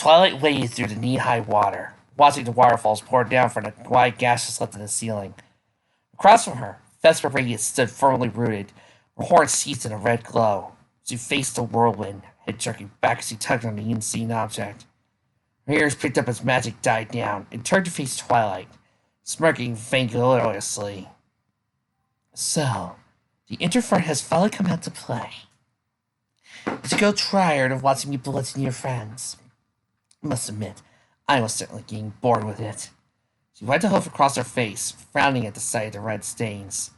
Twilight waded through the knee-high water, watching the waterfalls pour down from the wide gashes left in the ceiling. Across from her, Vesper Radiance stood firmly rooted, her horns seized in a red glow. She faced the whirlwind, head jerking back as she tugged on the unseen object. Her ears picked up as magic died down and turned to face Twilight, smirking vaingloriously. So, the Interfront has finally come out to play. Did you grow tired of watching me bludgeon your friends? I must admit, I was certainly getting bored with it. She wiped a hoof across her face, frowning at the sight of the red stains.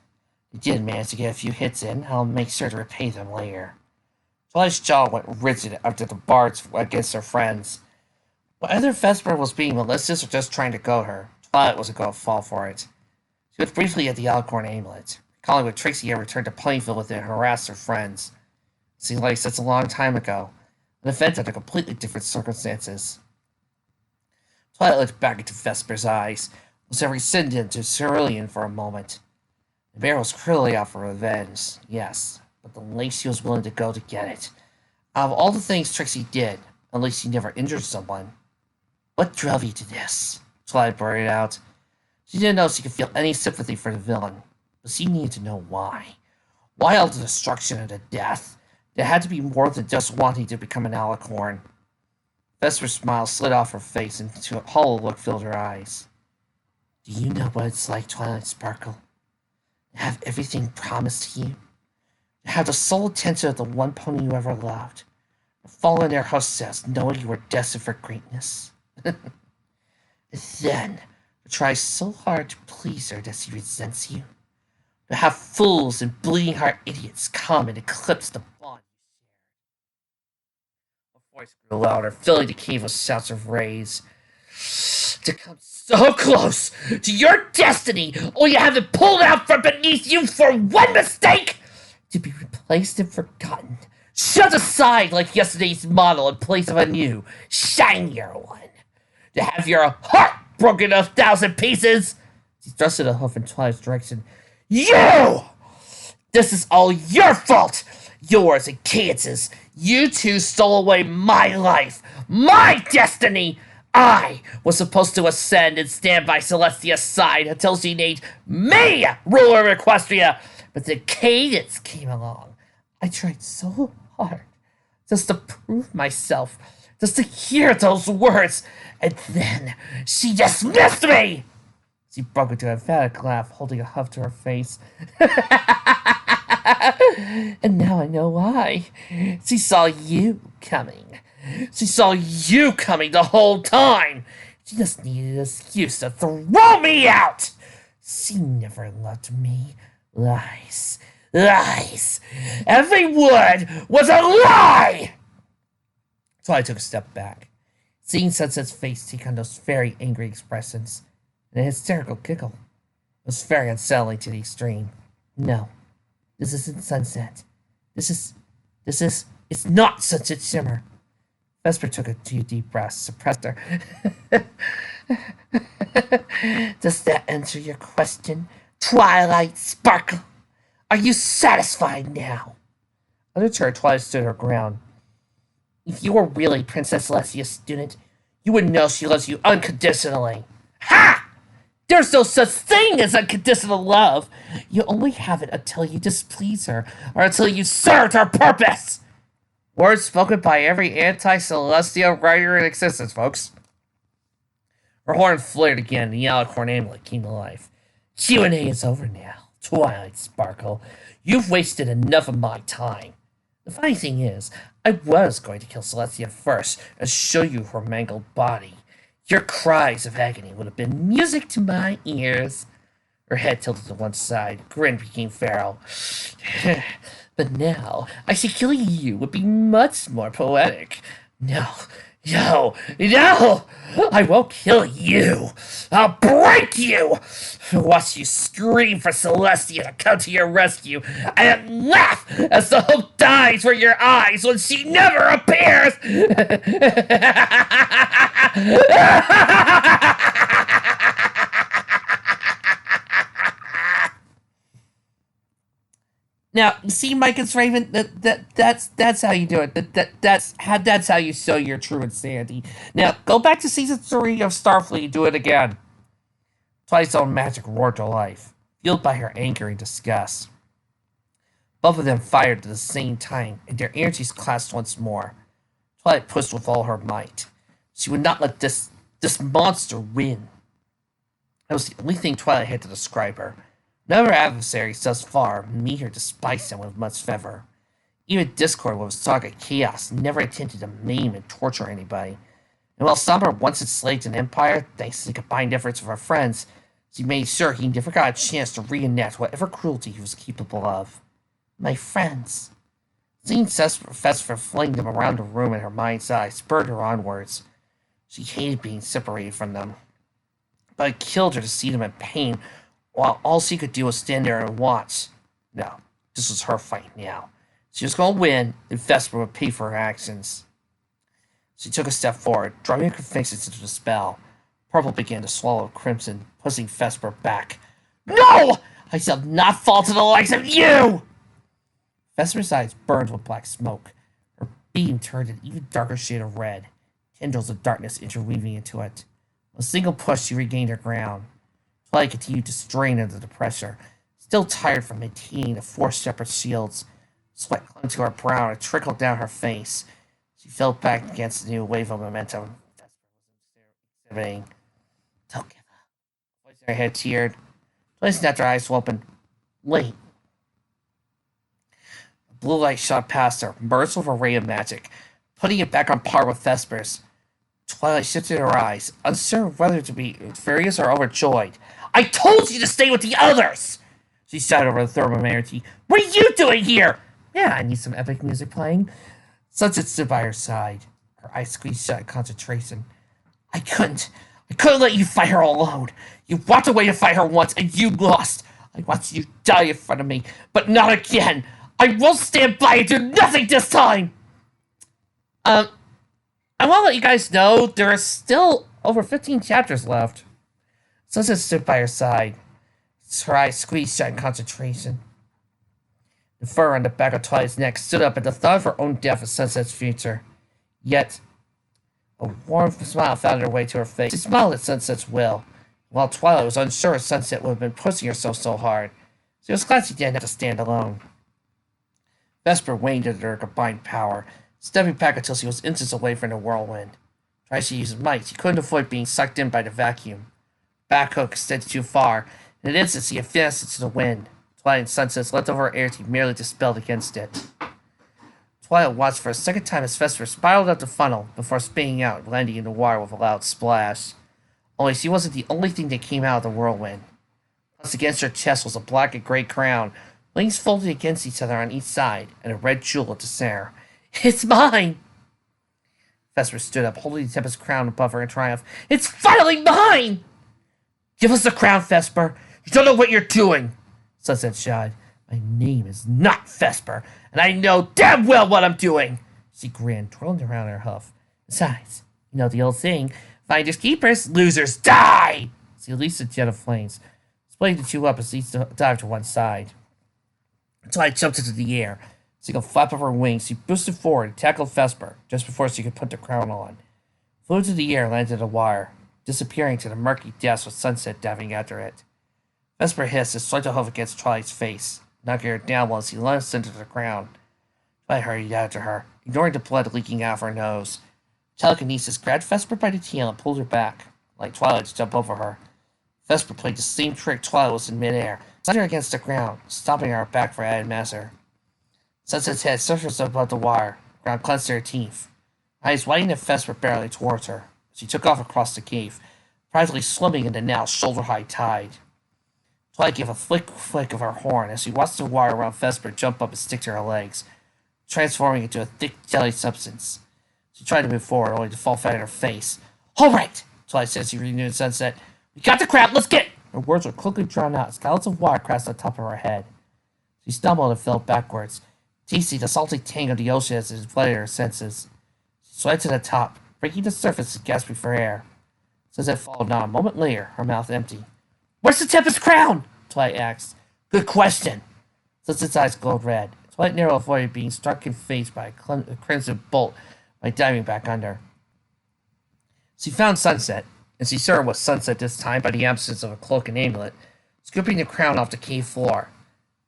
You did manage to get a few hits in, I'll make sure to repay them later. Twilight's jaw went rigid after the bards against her friends. Whether Vesper was being malicious or just trying to goad her, Twilight wasn't going to fall for it. She looked briefly at the Alicorn amulet, recalling when Trixie had returned to Plainfield with it and harassed her friends. It seemed like such a long time ago, an event under completely different circumstances. Twilight looked back into Vesper's eyes, was rescinded to cerulean for a moment. The bear was clearly out for revenge, yes, but the lengths she was willing to go to get it. Out of all the things Trixie did, at least she never injured someone. What drove you to this? Twilight blurted out. She didn't know if she could feel any sympathy for the villain, but she needed to know why. Why all the destruction and the death? There had to be more than just wanting to become an Alicorn. Vesper's smile slid off her face and a hollow look filled her eyes. Do you know what it's like, Twilight Sparkle? To have everything promised to you? To have the sole attention of the one pony you ever loved? To fall in their hostess knowing you were destined for greatness? And then, to try so hard to please her that she resents you? To have fools and bleeding heart idiots come and eclipse the bond you shared? Her voice grew louder, filling the cave with shouts of rage. To come so close to your destiny, only to have it pulled out from beneath you for one mistake, to be replaced and forgotten, shoved aside like yesterday's model in place of a new, shinier one, to have your heart broken into 1,000 pieces. She thrusted a hoof in Twilight's direction. You! This is all your fault! Yours and Kansas. You two stole away my life, my destiny! I was supposed to ascend and stand by Celestia's side until she named me ruler of Equestria, but then Cadence came along. I tried so hard just to prove myself, just to hear those words, and then she dismissed me! She broke into an emphatic laugh, holding a huff to her face. And now I know why. She saw you coming. She saw you coming the whole time. She just needed an excuse to throw me out. She never loved me. Lies. Lies. Every word was a lie! So I took a step back. Seeing Sunset's face take on those very angry expressions, and a hysterical giggle. It was very unsettling to the extreme. No, this isn't Sunset. It's not Sunset Shimmer. Vesper took a few deep breaths, suppressed her. Does that answer your question, Twilight Sparkle? Are you satisfied now? Undeterred, Twilight stood her ground. If you were really Princess Celestia's student, you would know she loves you unconditionally. Ha! There's no such thing as unconditional love. You only have it until you displease her, or until you served her purpose. Words spoken by every anti-Celestia writer in existence, folks. Her horn flared again, and the Alicorn amulet came to life. Q&A is over now, Twilight Sparkle. You've wasted enough of my time. The funny thing is, I was going to kill Celestia first and show you her mangled body. Your cries of agony would have been music to my ears. Her head tilted to one side, grin became feral. But now, I see killing you would be much more poetic. No, I won't kill you. I'll break you. Watch you scream for Celestia to come to your rescue, and laugh as the hope dies from your eyes when she never appears. Now, you see, see, Micah's Raven? That's how you do it. That's how you show your true insanity. Now, go back to season 3 of Starfleet and do it again. Twilight's own magic roared to life, fueled by her anger and disgust. Both of them fired at the same time, and their energies clashed once more. Twilight pushed with all her might. She would not let this monster win. That was the only thing Twilight had to describe her. None of her adversaries thus far meet her despite them with much fervor. Even Discord, with its target Chaos, never attempted to maim and torture anybody. And while Somber once enslaved an empire, thanks to the combined efforts of her friends, she made sure he never got a chance to reenact whatever cruelty he was capable of. My friends. Seeing Vesper fling them around the room in her mind's eye spurred her onwards. She hated being separated from them. But it killed her to see them in pain, while all she could do was stand there and watch. No, this was her fight now. She was going to win, and Vesper would pay for her actions. She took a step forward, driving her fingers into the spell. Purple began to swallow crimson, pushing Vesper back. No! I shall not fall to the likes of you! Vesper's eyes burned with black smoke. Her beam turned an even darker shade of red, tendrils of darkness interweaving into it. With a single push, she regained her ground. Twilight continued to strain under the pressure, still tired from maintaining the 4 separate shields. Sweat clung to her brow and trickled down her face. She fell back against the new wave of momentum Vesper was exhibiting. Don't give up. Voice in her head teared. Twilight snapped her eyes open. Wait. A blue light shot past her, merged with a ray of magic, putting it back on par with Vesper's. Twilight shifted her eyes, uncertain whether to be furious or overjoyed. I told you to stay with the others! She shouted over the thermometer. What are you doing here? Yeah, I need some epic music playing. Sunset stood by her side, her eyes squeezed shut in concentration. I couldn't let you fight her alone. You walked away to fight her once, and you lost. I watched you die in front of me, but not again. I won't stand by and do nothing this time! I want to let you guys know there are still over 15 chapters left. Sunset stood by her side, her eyes squeezed shut in concentration. The fur on the back of Twilight's neck stood up at the thought of her own death and Sunset's future. Yet, a warm smile found her way to her face. She smiled at Sunset's will, while Twilight was unsure if Sunset would have been pushing herself so hard. She was glad she didn't have to stand alone. Vesper waned under her combined power, stepping back until she was inches away from the whirlwind. Trying to use his might, she couldn't avoid being sucked in by the vacuum. Back hook extended too far. In an instant, she advanced into the wind. Twilight and Sunset's leftover energy merely dispelled against it. Twilight watched for a second time as Vesper spiraled up the funnel before spinning out and landing in the water with a loud splash. Only she wasn't the only thing that came out of the whirlwind. Pressed against her chest was a black and gray crown, wings folded against each other on each side, and a red jewel at the center. It's mine! Vesper stood up, holding the Tempest crown above her in triumph. It's finally mine! Give us the crown, Vesper. You don't know what you're doing, Sunset shouted. My name is not Vesper, and I know damn well what I'm doing. She grinned, twirling around her hoof. Besides, you know the old saying, finders keepers, losers die! She released a jet of flames, splitting the two up as each dived to one side. Twilight jumped into the air. Single flap of her wings, she boosted forward and tackled Vesper just before she could put the crown on. Flew into the air and landed a wire, disappearing to the murky depths with Sunset diving after it. Vesper hissed and swung a hoof against Twilight's face, knocking her down while she lunged into the ground. Twilight hurried after her, ignoring the blood leaking out of her nose. Telekinesis grabbed Vesper by the tail and pulled her back, like Twilight to jump over her. Vesper played the same trick Twilight was in midair, slapped her against the ground, stomping her back for added measure. Sunset's head surfaced above the wire, ground clenched her teeth. Eyes widened and Vesper barely towards her. She took off across the cave, practically swimming in the now shoulder-high tide. Twilight gave a flick of her horn as she watched the wire around Vesper jump up and stick to her legs, transforming into a thick jelly substance. She tried to move forward, only to fall flat on her face. All right, Twilight said as she renewed Sunset. We got the crap, let's get... Her words were quickly drawn out as gallons of water crashed on top of her head. She stumbled and fell backwards, tasting the salty tang of the ocean as it flooded her senses. She swam to the top, breaking the surface and gasping for air. Sunset followed not a moment later, her mouth empty. Where's the Tempest crown? Twilight asked. Good question. Sunset's eyes glowed red. Twilight narrowly avoided being struck in the face by a crimson bolt by diving back under. She found Sunset, and she certain was Sunset this time by the absence of a cloak and amulet, scooping the crown off the cave floor.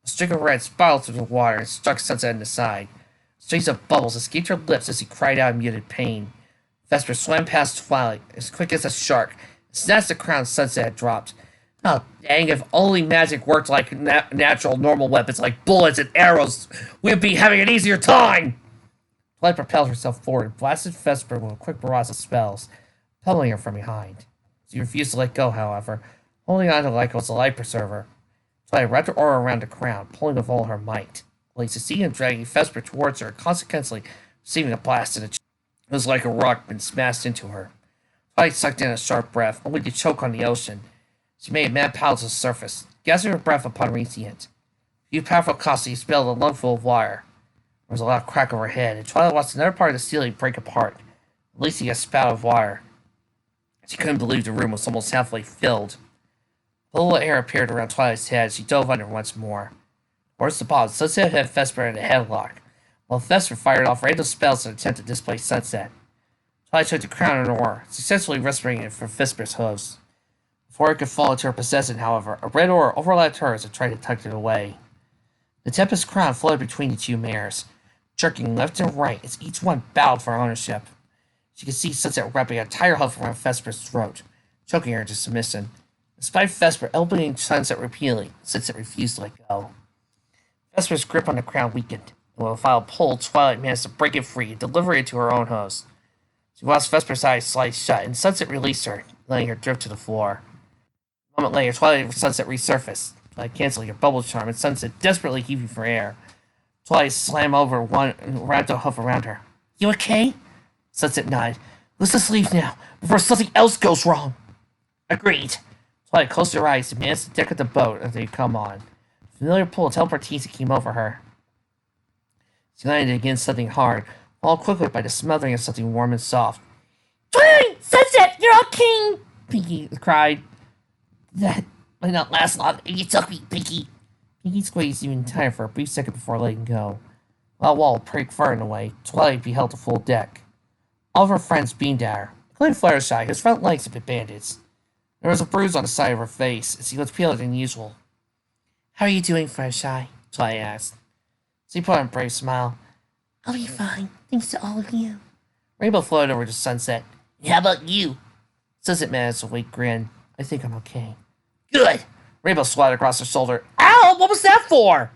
A streak of red spiraled through the water and struck Sunset in the side. Streaks of bubbles escaped her lips as she cried out in muted pain. Vesper swam past Twilight, as quick as a shark, and snatched the crown Sunset had dropped. Oh, dang, if only magic worked like natural, normal weapons like bullets and arrows, we'd be having an easier time! Twilight propelled herself forward and blasted Vesper with a quick barrage of spells, pummeling her from behind. She refused to let go, however, holding on to like it was a life preserver. Twilight wrapped her aura around the crown, pulling with all her might. While he succeeded in dragging Vesper towards her, consequently receiving a blast in the chest. It was like a rock been smashed into her. Twilight sucked in a sharp breath, only to choke on the ocean. She made mad paddles to the surface, gasping her breath upon reaching it. A few powerful casts expelled a lungful of wire. There was a loud crack overhead, and Twilight watched another part of the ceiling break apart, releasing a spout of wire. She couldn't believe the room was almost halfway filled. A little air appeared around Twilight's head as she dove under once more. Towards the bottom, Sunset had Vesper in a headlock, while Vesper fired off random spells in an attempt to displace Sunset. Twilight took the crown and oar, successfully rescuing it from Vesper's hooves. Before it could fall into her possession, however, a red aura overlapped hers and tried to tuck it away. The Tempest crown floated between the two mares, jerking left and right as each one battled for ownership. She could see Sunset wrapping a tire hoof around Vesper's throat, choking her into submission. Despite Vesper elbowing Sunset repeatedly, Sunset refused to let go. Vesper's grip on the crown weakened, and with a final pull, Twilight managed to break it free and deliver it to her own hooves. She watched Vesper's eyes slide shut, and Sunset released her, letting her drift to the floor. A moment later, Twilight and Sunset resurfaced, Twilight canceling her bubble charm, and Sunset desperately heaving for air. Twilight slammed over one and wrapped a hoof around her. "You okay?" Sunset nodded. "Let's just leave now, before something else goes wrong." "Agreed." Twilight closed her eyes and managed to deck at the boat as they come on. A familiar pull of teleportation came over her. She landed against something hard, followed quickly by the smothering of something warm and soft. "Twilight! Sunset! You're all king!" Pinky cried. "That might not last long if you took me, Pinky." Pinky squeezed even tighter for a brief second before letting go. While Wall pricked far and away, Twilight beheld the full deck. All of her friends beamed at her, including Fluttershy, whose front legs had been bandaged. There was a bruise on the side of her face, and she looked paler than usual. "How are you doing, Fluttershy?" Twilight asked. She put on a brave smile. "I'll be fine, thanks to all of you." Rainbow floated over to Sunset. "How about you?" Sunset managed a weak grin. "I think I'm okay." "Good!" Rainbow swatted across her shoulder. "Ow! What was that for?"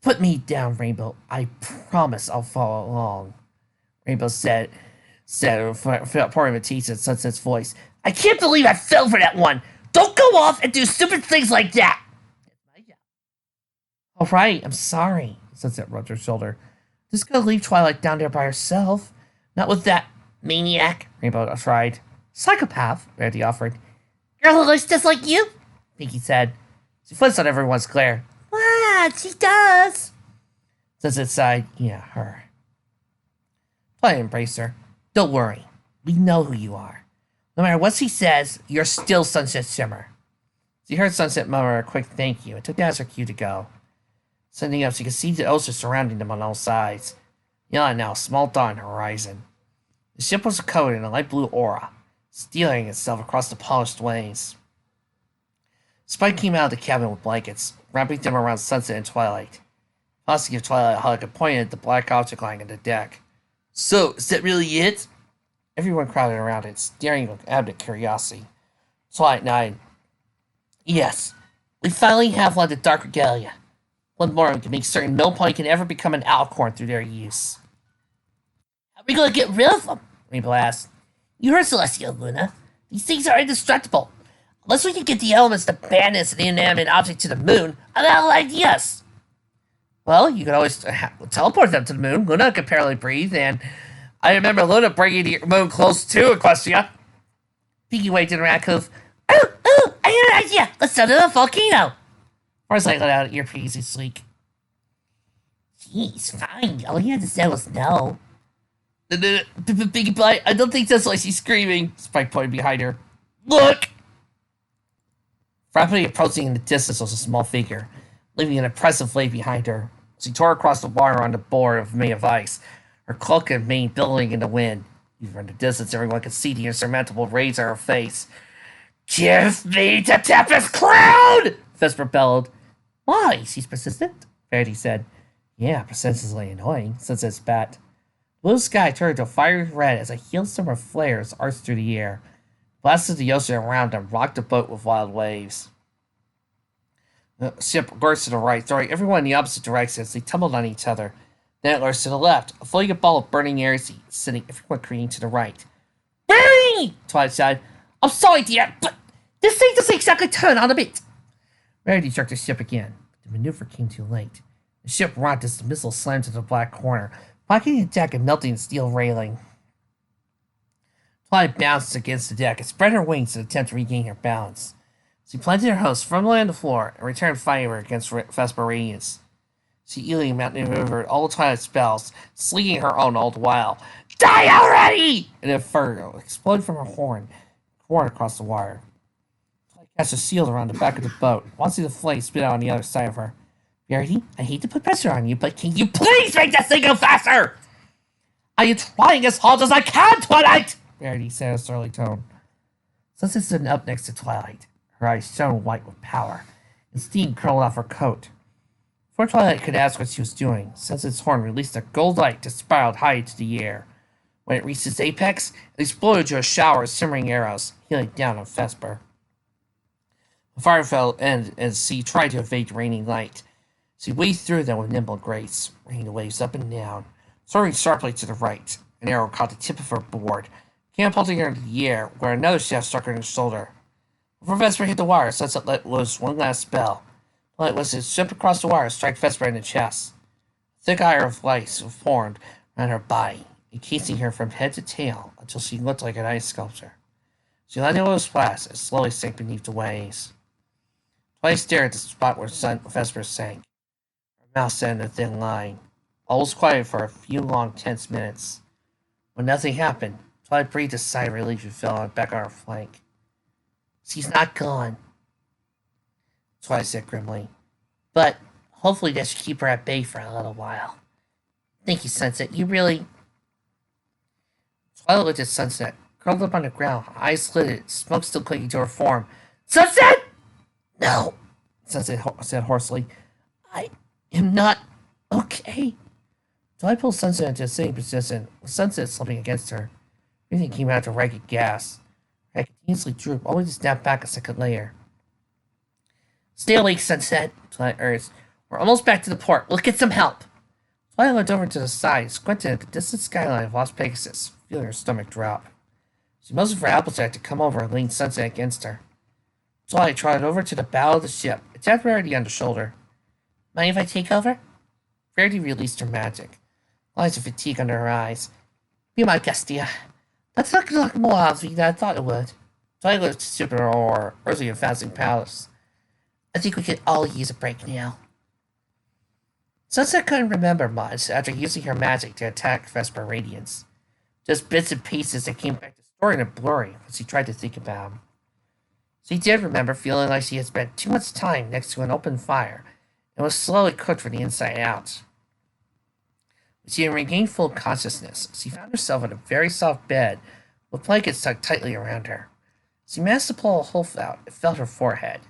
"Put me down, Rainbow. I promise I'll follow along," Rainbow said pouring Matisse in Sunset's voice. "I can't believe I fell for that one! Don't go off and do stupid things like that!" "All right, I'm sorry," Sunset rubbed her shoulder. "Just gonna leave Twilight down there by herself. Not with that maniac," Rainbow tried. "Psychopath," Randy offered. "Girl who looks just like you," Pinky said. She flinched on everyone's glare. "Wow, she does." Sunset sighed. "Yeah, her." Twilight embraced her. "Don't worry. We know who you are. No matter what she says, you're still Sunset Shimmer." She heard Sunset murmur a quick thank you and took that as her cue to go. Sending up, she could see the ocean surrounding them on all sides. Beyond now, a small dot on the horizon. The ship was covered in a light blue aura, stealing itself across the polished waves. Spike came out of the cabin with blankets, wrapping them around Sunset and Twilight. Paused to give Twilight a hug and pointed at the black object lying on the deck. "So, is that really it?" Everyone crowded around it, staring with abject curiosity. Twilight nodded. "Yes, we finally have one of the Dark Regalia. One more we can make certain no pony can ever become an Alcorn through their use." "How are we going to get rid of them?" Rainbow asked. "You heard Celestial, Luna. These things are indestructible. Unless we can get the elements to ban this inanimate object to the moon, I'm out of ideas." "Well, you could always teleport them to the moon. Luna can apparently breathe, and I remember Luna bringing the moon close to Equestria." Pinky waved in her alcove. "Oh, I have an idea. Let's send it to a volcano." Forsyth let out an earpiece and squeak. "Jeez, fine. All you had to say was no." "Pinkie Pie, I don't think that's why she's screaming." Spike pointed behind her. "Look!" Rapidly approaching in the distance was a small figure. leaving an impressive weight behind her. She tore across the water on the board made of ice, her cloak and mane billowing in the wind. Even from the distance, everyone could see the insurmountable rays on her face. "Give me the Tempest Cloud!" Vesper bellowed. "Why?" She's persistent, Verity said. "Yeah, persistently annoying," Sunset spat. The blue sky turned to fiery red as a hailstorm of flares arched through the air, blasted the ocean around them, rocked the boat with wild waves. The ship lurched to the right, throwing everyone in the opposite direction as they tumbled on each other. Then it lurched to the left, a floating ball of burning air, sending everyone careening to the right. "Barry!" Twilight said. "I'm sorry, dear, but this thing doesn't exactly turn on a bit." Verity jerked the ship again, but the maneuver came too late. The ship rocked as the missile slammed to the black corner, blocking the deck and melting the steel railing. Twilight bounced against the deck and spread her wings in an attempt to regain her balance. She planted her host firmly on the floor and returned fire against Vesper radiance. She easily outmaneuvered all the Twilight spells, slinging her own all the while. "Die already!" An inferno exploded from her horn across the wire. Twilight cast a shield around the back of the boat, watching the flame spit out on the other side of her. "Verity, I hate to put pressure on you, but can you please make this thing go faster?" "I am trying as hard as I can, Twilight!" Verity said in a surly tone. Sunset stood up next to Twilight. Her eyes shone white with power, and steam curled off her coat. Before Twilight could ask what she was doing, Sunset's horn released a gold light that spiraled high into the air. When it reached its apex, it exploded into a shower of simmering arrows, hailing down on Vesper. The fire fell in as she tried to evade the raining light. She weaved through them with nimble grace, raining the waves up and down, soaring sharply to the right. An arrow caught the tip of her board, catapulting her into the air, where another shaft struck her in the shoulder. Before Vesper hit the wire, Sunset let loose one last spell. Light was to jump across the wire and strike Vesper in the chest. A thick iron of lights formed around her body, encasing her from head to tail until she looked like an ice sculpture. She landed on a splash and slowly sank beneath the waves. Twilight stared at the spot where Vesper sank. Her mouth set in a thin line. All was quiet for a few long, tense minutes. When nothing happened, Twilight breathed a sigh of relief and fell back on her flank. "She's not gone," Twilight said grimly. "But hopefully that should keep her at bay for a little while." "Thank you, Sunset. You really..." Twilight looked at Sunset, curled up on the ground, eyes slitted, smoke still clinging to her form. "Sunset!" "No," Sunset said hoarsely. "I am not okay." Twilight pulled Sunset into a sitting position, with Sunset slumping against her. Everything came out to a ragged gas. Her head continuously drooped, only to snap back a second later. "Stay awake, Sunset," Twilight urged. "We're almost back to the port. We'll get some help." Twilight looked over to the side, squinted at the distant skyline of Las Pegasus, feeling her stomach drop. She motioned for Applejack to come over and lean Sunset against her. Twilight trotted over to the bow of the ship and tapped Verity on the shoulder. "Mind if I take over?" Verity released her magic, lines of fatigue under her eyes. "Be my guest, dear. That's not going to look more obvious than I thought it would." Twilight looked stupid or earthly and fasting palace. "I think we could all use a break now." Sunset couldn't remember much after using her magic to attack Vesper Radiance. Just bits and pieces that came back distorted and blurry when she tried to think about them. She did remember feeling like she had spent too much time next to an open fire and was slowly cooked from the inside out. When she had regained full consciousness, she found herself in a very soft bed with blankets tucked tightly around her. She managed to pull a hoof out and felt her forehead,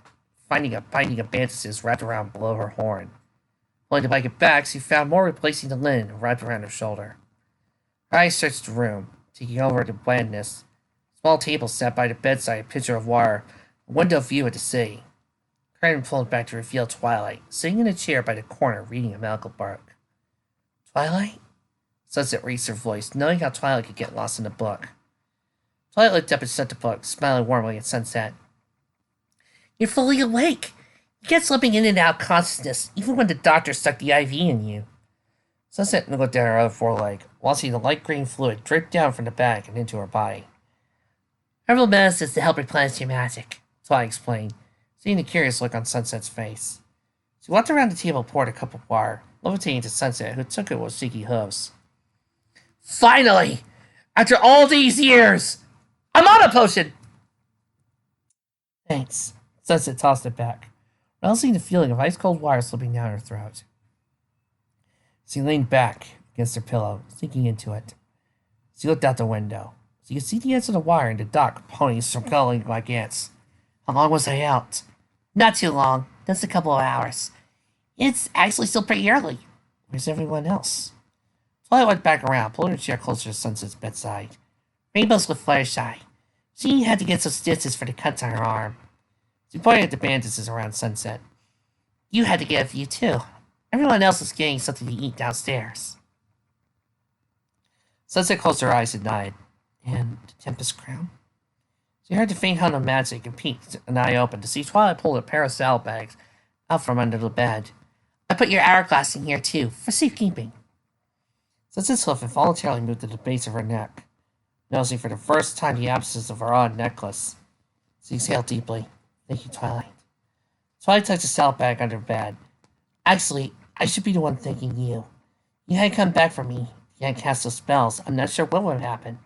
finding a binding of bandages wrapped around below her horn. Pulling the blanket back, she found more replacing the linen wrapped around her shoulder. Her eyes searched the room, taking over the blandness. A small table sat by the bedside, a pitcher of water, a window view of the sea. Curtain pulled back to reveal Twilight, sitting in a chair by the corner reading a medical book. "Twilight?" Sunset raised her voice, knowing how Twilight could get lost in the book. Twilight looked up and shut the book, smiling warmly at Sunset. "You're fully awake. You get slipping in and out of consciousness, even when the doctor stuck the IV in you." Sunset looked at her other foreleg, watching the light green fluid drip down from the bag and into her body. "Herbal medicines to help replenish your magic," Twilight explained, seeing the curious look on Sunset's face. She walked around the table and poured a cup of water, levitating to Sunset, who took it with shaky hooves. "Finally! After all these years! I'm on a potion!" "Thanks." Sunset tossed it back. balancing the feeling of ice-cold water slipping down her throat. She leaned back against her pillow, sinking into it. She looked out the window. She could see the ends of the wire and the dock ponies circling like ants. How long was I out? Not too long. Just a couple of hours. It's actually still pretty early. Where's everyone else? Twilight went back around, pulling her chair closer to Sunset's bedside. Rainbows with Fluttershy. She had to get some stitches for the cuts on her arm. She pointed at the bandages around Sunset. You had to get a few too. Everyone else was getting something to eat downstairs. Sunset closed her eyes and nodded. And the Tempest Crown? She heard the faint hum of magic and peeked an eye open to see Twilight pull a pair of saddlebags out from under the bed. I put your hourglass in here too, for safekeeping. Sunset's hoof involuntarily moved to the base of her neck, noticing for the first time the absence of her odd necklace. She exhaled deeply. Thank you, Twilight. Twilight tucked the saddlebag under her bed. Actually, I should be the one thanking you. You hadn't come back for me. You hadn't cast those spells. I'm not sure what would have happened.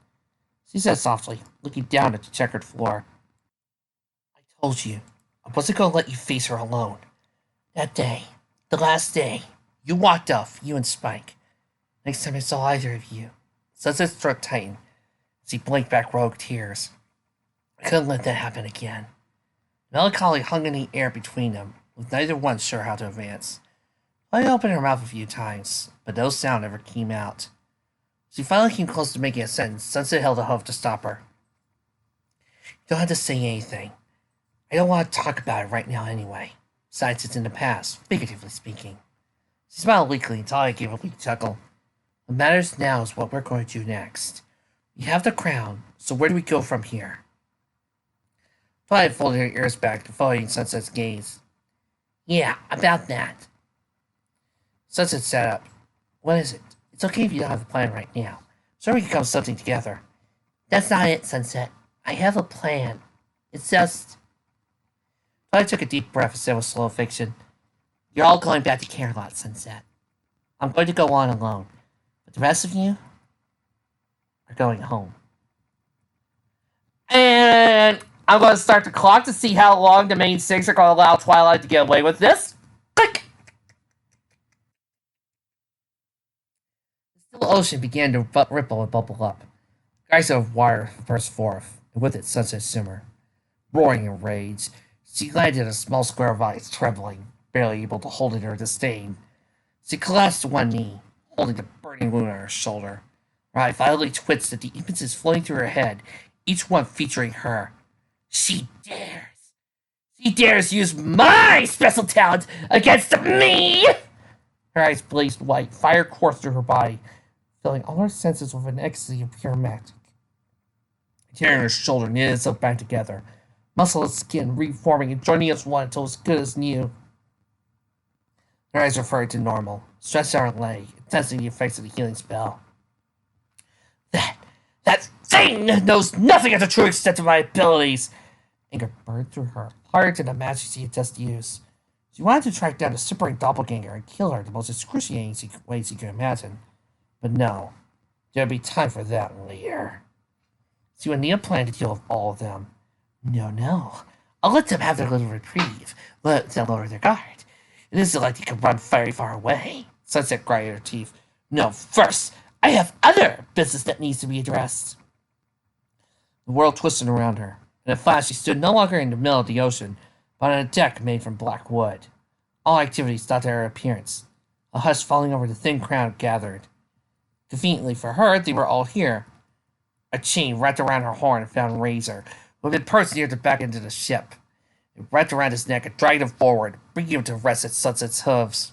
She said softly, looking down at the checkered floor. I told you, I wasn't going to let you face her alone. That day, the last day, you walked off, you and Spike. Next time I saw either of you. Sunset's throat tightened as he blinked back rogue tears. I couldn't let that happen again. Melancholy hung in the air between them, with neither one sure how to advance. Twilight opened her mouth a few times, but no sound ever came out. She finally came close to making a sentence. Sunset held a hoof to stop her. You don't have to say anything. I don't want to talk about it right now anyway. Besides, it's in the past, figuratively speaking. She smiled weakly until I gave a weak chuckle. What matters now is what we're going to do next. We have the crown, so where do we go from here? Twilight folded her ears back, following Sunset's gaze. Yeah, about that. Sunset sat up. What is it? It's okay if you don't have a plan right now. Sure, we can come to something together. That's not it, Sunset. I have a plan. It's just... Twilight took a deep breath and said with slow fiction, You're all going back to Carolot, Sunset. I'm going to go on alone. But the rest of you are going home. And I'm going to start the clock to see how long the main six are going to allow Twilight to get away with this. Click! The still ocean began to ripple and bubble up. A geyser of water burst forth, and with it Sunset simmer. Roaring in rage, she landed in a small square of ice, trembling, barely able to hold in her disdain. She collapsed to one knee, holding the burning wound on her shoulder. Her eye violently twisted, the images floating through her head, each one featuring her. She dares! She dares use my special talent against me! Her eyes blazed white, fire coursed through her body, filling all her senses with an ecstasy of pure magic. Tearing her shoulder knitted itself back together, muscle and skin reforming and joining as one until it was good as new. Her eyes referred to normal, stretched out her leg, intensing the effects of the healing spell. That thing knows nothing of the true extent of my abilities! Anger burned through her, harder than the magic she had just used. She wanted to track down the simpering doppelganger and kill her the most excruciating way she could imagine. But no, there'd be time for that later. She would need a plan to deal with all of them. No. I'll let them have their little reprieve. Let them lower their guard. It isn't like they can run very far away. Sunset grinded her teeth. No, first, I have other business that needs to be addressed. The world twisted around her. In a flash, she stood no longer in the middle of the ocean, but on a deck made from black wood. All activity stopped at her appearance. A hush falling over the thin crowd gathered. Conveniently for her, they were all here. A chain wrapped around her horn and found Razor, who had been perched near the back end of the ship. It wrapped around his neck and dragged him forward, bringing him to rest at Sunset's hooves.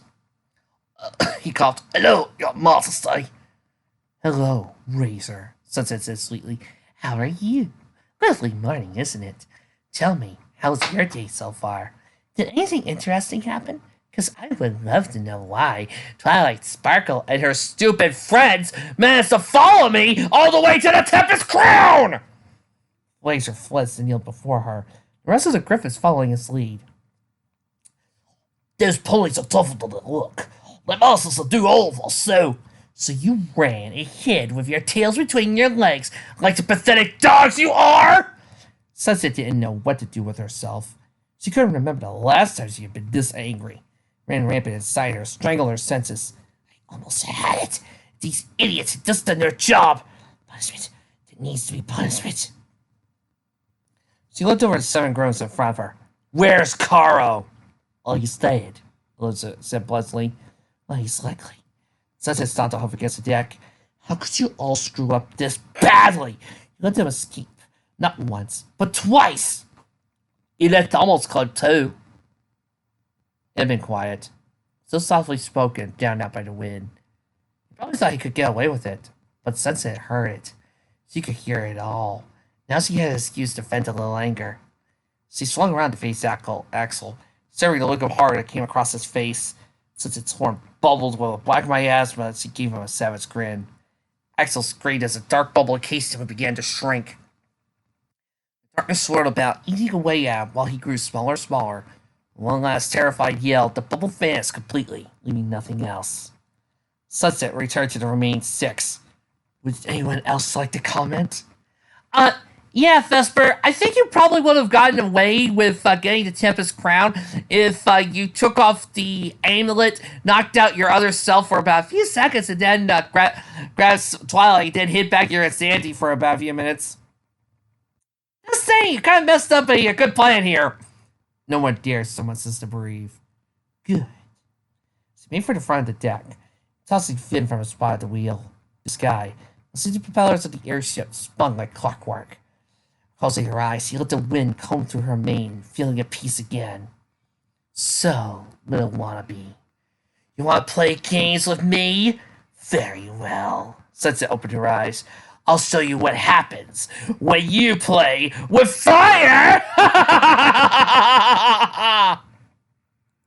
He coughed. Hello, your majesty. Hello, Razor, Sunset said sweetly. How are you? Lovely morning, isn't it? Tell me, how's your day so far? Did anything interesting happen? Because I would love to know why Twilight Sparkle and her stupid friends managed to follow me all the way to the Tempest Crown! Razor fled and kneeled before her, the rest of the Griffins following his lead. Those pulleys are tougher than they look. My masters will do all of us, so you ran and hid with your tails between your legs like the pathetic dogs you are? Sunset didn't know what to do with herself. She couldn't remember the last time she had been this angry. Ran rampant inside her, strangled her senses. I almost had it. These idiots had just done their job. Punishment. There needs to be punishment. She looked over at 7 groans in front of her. Where's Caro? Oh, he's dead, Eliza said bluntly. Well, he's likely. Sunset stomped off against the deck. How could you all screw up this badly? You let them escape. Not once, but twice. You let Almost Club too. It had been quiet. So softly spoken, drowned out by the wind. He probably thought he could get away with it, but Sunset heard it. She could hear it all. Now she had an excuse to vent a little anger. She swung around to face Axel, staring the look of horror that came across his face. Sunset's horn bubbled with a black miasma as she gave him a savage grin. Axel screamed as a dark bubble encased him and began to shrink. Darkness swirled about, eating away at him while he grew smaller and smaller. One last terrified yell, the bubble vanished completely, leaving nothing else. Sunset returned to the remaining 6. Would anyone else like to comment? Yeah, Vesper, I think you probably would have gotten away with getting the Tempest Crown if you took off the amulet, knocked out your other self for about a few seconds, and then grabbed Twilight, then hid back your insanity for about a few minutes. Just saying, you kind of messed up a good plan here. No one dares so much as to breathe. Good. She made for the front of the deck, tossing Finn from a spot at the wheel. The sky, listening to the propellers of the airship spun like clockwork. Closing her eyes, she let the wind comb through her mane, feeling at peace again. So, little wannabe, you want to play games with me? Very well. Sunset opened her eyes. I'll show you what happens when you play with fire!